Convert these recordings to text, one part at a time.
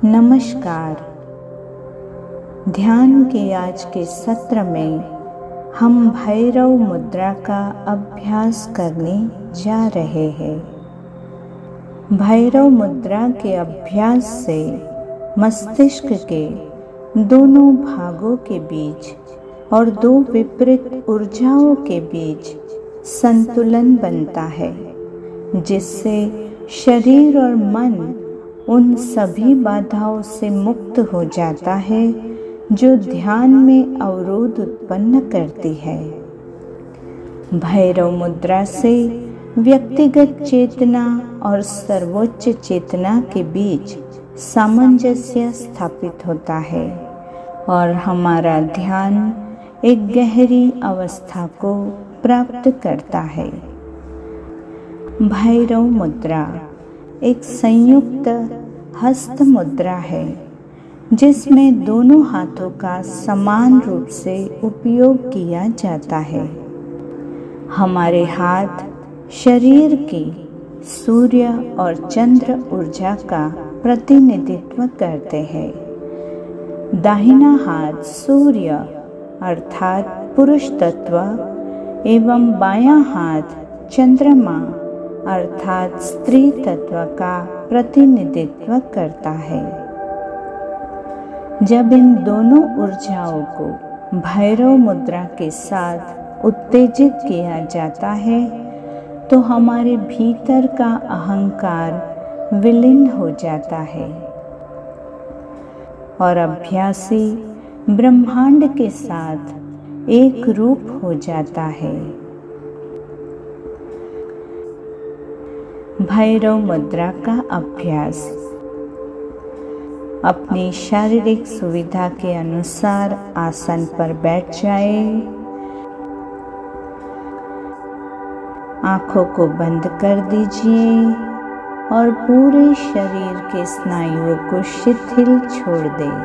नमस्कार। ध्यान के आज के सत्र में हम भैरव मुद्रा का अभ्यास करने जा रहे हैं। भैरव मुद्रा के अभ्यास से मस्तिष्क के दोनों भागों के बीच और दो विपरीत ऊर्जाओं के बीच संतुलन बनता है, जिससे शरीर और मन उन सभी बाधाओं से मुक्त हो जाता है जो ध्यान में अवरोध उत्पन्न करती है। भैरव मुद्रा से व्यक्तिगत चेतना और सर्वोच्च चेतना के बीच सामंजस्य स्थापित होता है और हमारा ध्यान एक गहरी अवस्था को प्राप्त करता है। भैरव मुद्रा एक संयुक्त हस्त मुद्रा है, जिसमें दोनों हाथों का समान रूप से उपयोग किया जाता है। हमारे हाथ शरीर की सूर्य और चंद्र ऊर्जा का प्रतिनिधित्व करते हैं। दाहिना हाथ सूर्य अर्थात पुरुष तत्व एवं बायां हाथ चंद्रमा अर्थात स्त्री तत्व का प्रतिनिधित्व करता है। जब इन दोनों ऊर्जाओं को भैरव मुद्रा के साथ उत्तेजित किया जाता है तो हमारे भीतर का अहंकार विलीन हो जाता है और अभ्यासी ब्रह्मांड के साथ एक रूप हो जाता है। भैरव मुद्रा का अभ्यास। अपनी शारीरिक सुविधा के अनुसार आसन पर बैठ जाए। आंखों को बंद कर दीजिए और पूरे शरीर के स्नायुओं को शिथिल छोड़ दें।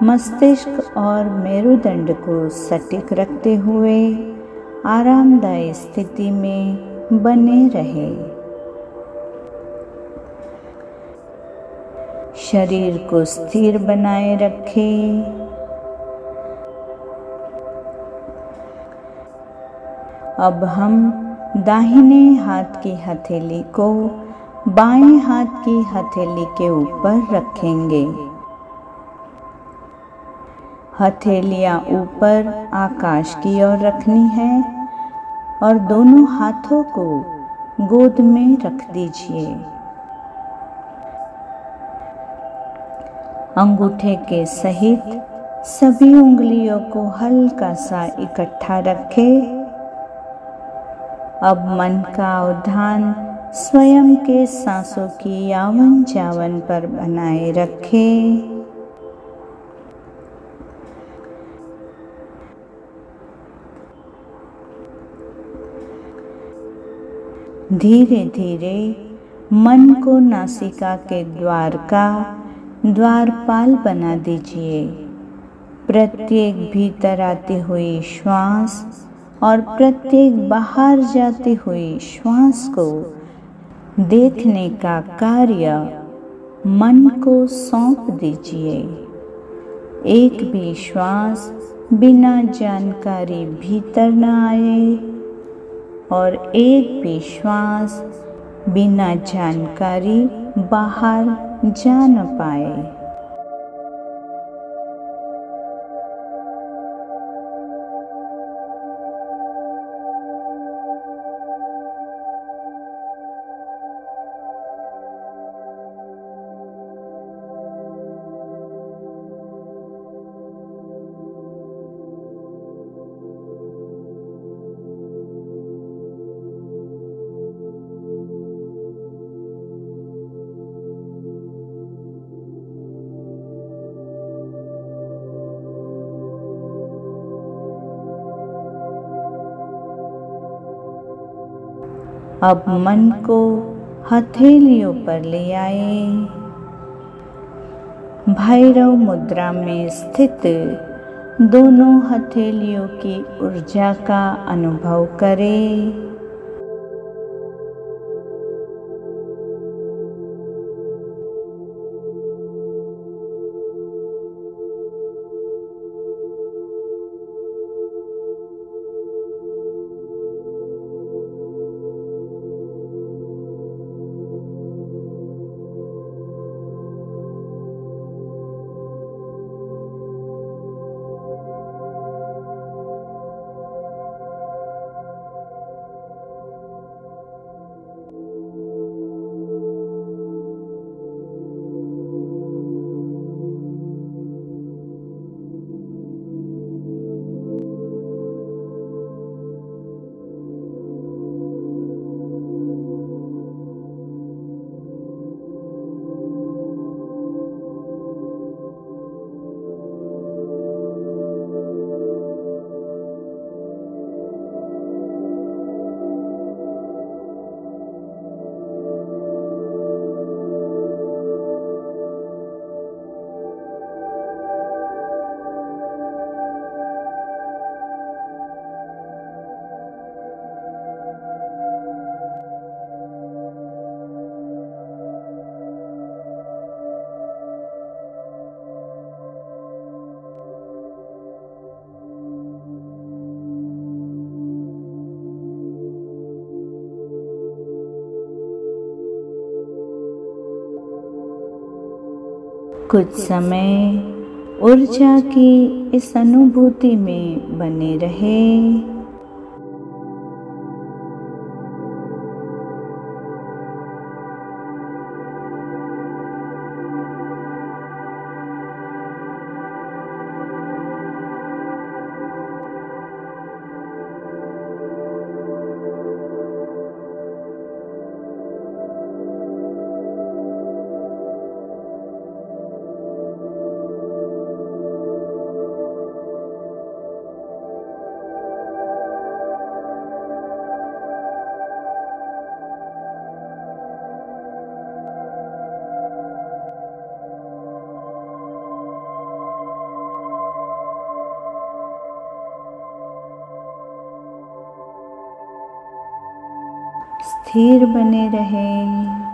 मस्तिष्क और मेरुदंड को सटीक रखते हुए आरामदायी स्थिति में बने रहे। शरीर को स्थिर बनाए रखें। अब हम दाहिने हाथ की हथेली को बाएं हाथ की हथेली के ऊपर रखेंगे। हथेलियां ऊपर आकाश की ओर रखनी है और दोनों हाथों को गोद में रख दीजिए। अंगूठे के सहित सभी उंगलियों को हल्का सा इकट्ठा रखें। अब मन का ध्यान स्वयं के सांसों की आवन जावन पर बनाए रखें। धीरे धीरे मन को नासिका के द्वार का द्वारपाल बना दीजिए। प्रत्येक भीतर आती हुई श्वास और प्रत्येक बाहर जाती हुई श्वास को देखने का कार्य मन को सौंप दीजिए। एक भी श्वास बिना जानकारी भीतर न आए और एक भी श्वास बिना जानकारी बाहर जा न पाए। अब मन को हथेलियों पर ले आए। भैरव मुद्रा में स्थित दोनों हथेलियों की ऊर्जा का अनुभव करें। कुछ समय ऊर्जा की इस अनुभूति में बने रहे। स्थिर बने रहें।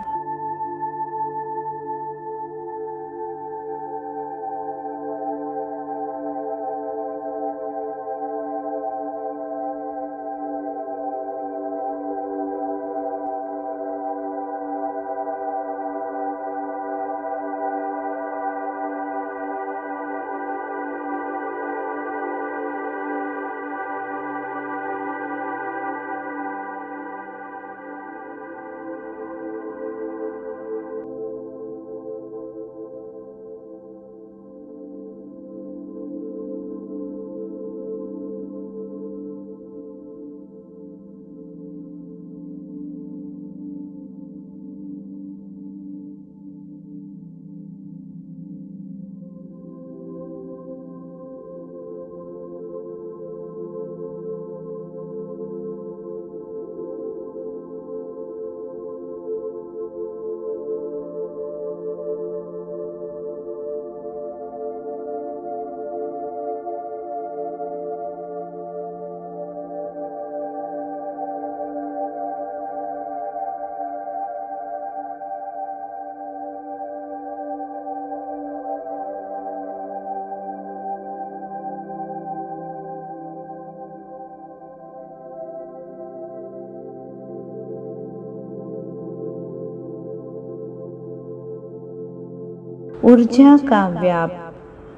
ऊर्जा का व्याप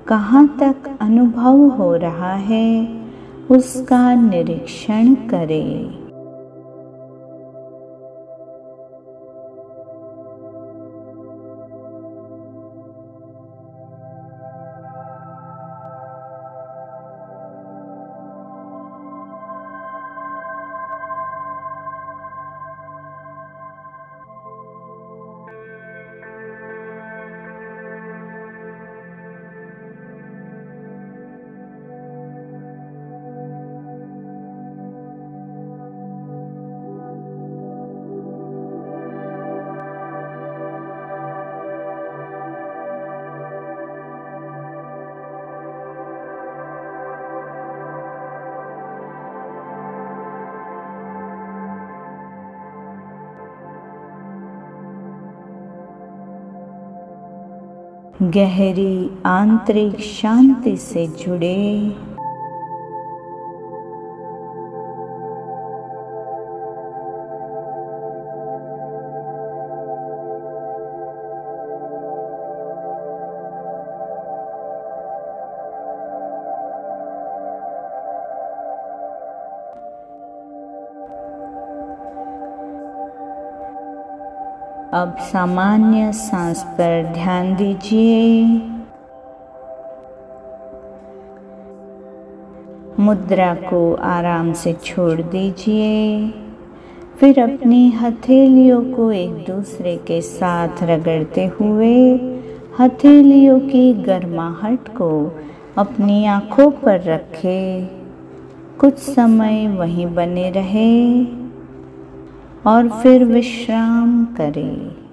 कहाँ तक अनुभव हो रहा है, उसका निरीक्षण करें। गहरी आंतरिक शांति से जुड़े। अब सामान्य सांस पर ध्यान दीजिए। मुद्रा को आराम से छोड़ दीजिए। फिर अपनी हथेलियों को एक दूसरे के साथ रगड़ते हुए हथेलियों की गर्माहट को अपनी आँखों पर रखें। कुछ समय वहीं बने रहें और फिर विश्राम करें।